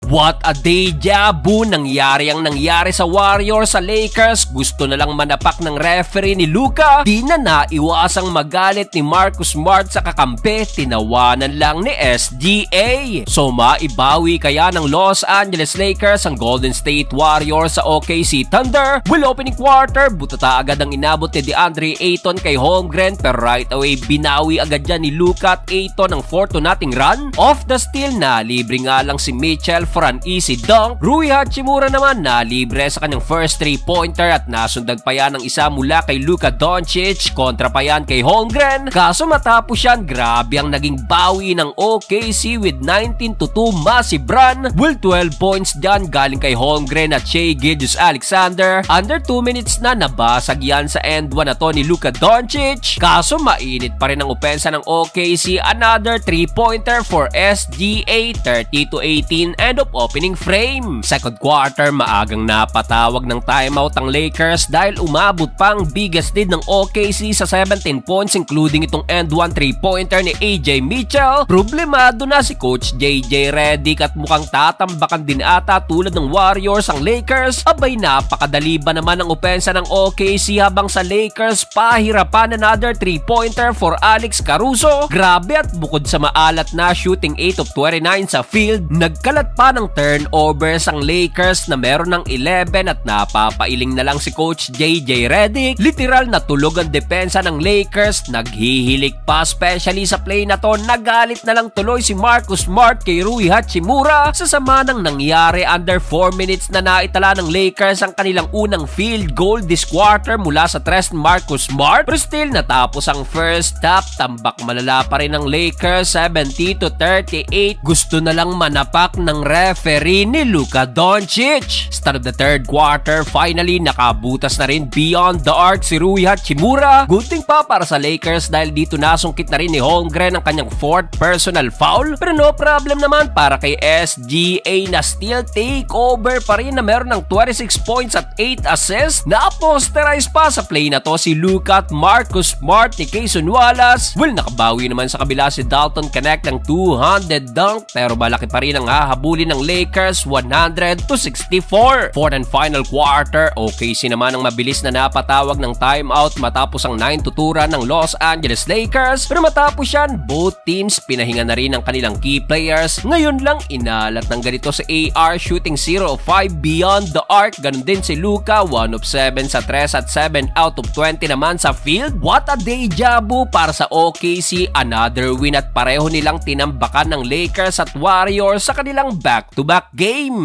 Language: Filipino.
What a deja vu, nangyari ang nangyari sa Warriors sa Lakers. Gusto na lang manapak ng referee ni Luka. Di na naiwasang magalit ni Marcus Smart sa kakampi. Tinawanan lang ni SGA. So maibawi kaya ng Los Angeles Lakers ang Golden State Warriors sa OKC Thunder? Well, opening quarter, butata agad ang inabot ni DeAndre Ayton kay Holmgren, pero right away binawi agad dyan ni Luka at Ayton ang 4-0 run. Off the steal na libre nga lang si Mitchell for an easy dunk. Rui Hachimura naman na libre sa kanyang first 3-pointer at nasundan pa yan ng isa mula kay Luka Doncic, kontra pa yan kay Holmgren. Kaso matapos yan, grabe ang naging bawi ng OKC with 19-2 massive run. Well, 12 points dyan galing kay Holmgren at Shai Gilgeous-Alexander. Under 2 minutes na nabasag yan sa end 1 na to ni Luka Doncic. Kaso mainit pa rin ang opensa ng OKC. Another 3-pointer for SGA, 30-18 end of opening frame. Second quarter, maagang napatawag ng timeout ang Lakers dahil umabot pang biggest lead ng OKC sa 17 points including itong end 1 3-pointer ni AJ Mitchell. Problemado na si Coach JJ Redick at mukhang tatambakan din ata tulad ng Warriors ang Lakers. Abay, napakadali ba naman ang opensa ng OKC habang sa Lakers pahirapan another 3-pointer for Alex Caruso. Grabe, at bukod sa maalat na shooting 8 of 29 sa field, nagkalat pa ng turnovers ang Lakers na meron ng 11 at napapailing na lang si Coach JJ Redick. Literal na tulog ang depensa ng Lakers, naghihilik pa especially sa play na to. Nagalit na lang tuloy si Marcus Smart kay Rui Hachimura sa sama ng nangyari. Under 4 minutes na naitala ng Lakers ang kanilang unang field goal this quarter mula sa tres ni Marcus Smart, pero still natapos ang first half, tambak malala pa rin ng Lakers, 70-38. Gusto na lang manapak ng referee ni Luka Doncic. Start of the third quarter, finally nakabutas na rin beyond the arc si Rui Hachimura. Good thing pa para sa Lakers dahil dito nasungkit na rin ni Holmgren ang kanyang 4th personal foul, pero no problem naman para kay SGA na still take over pa rin na meron ng 26 points at 8 assists. Na-posterize pa sa play na to si Luka at Marcus Smart ni Cason Wallace. Well, nakabawi naman sa kabila si Dalton Connect ng 200 dunk, pero malaki pa rin ang hahabulin ng Lakers, 100-64. Fourth and final quarter, OKC naman ang mabilis na napatawag ng timeout matapos ang 9-2 run ng Los Angeles Lakers, pero matapos yan, both teams pinahinga na rin ang kanilang key players. Ngayon lang inalat ng ganito si AR, shooting 0 of 5 beyond the arc. Ganun din si Luka, 1 of 7 sa 3 at 7 out of 20 naman sa field. What a deja vu para sa OKC, another win at pareho nilang tinambakan ng Lakers at Warriors sa kanilang back-to-back game.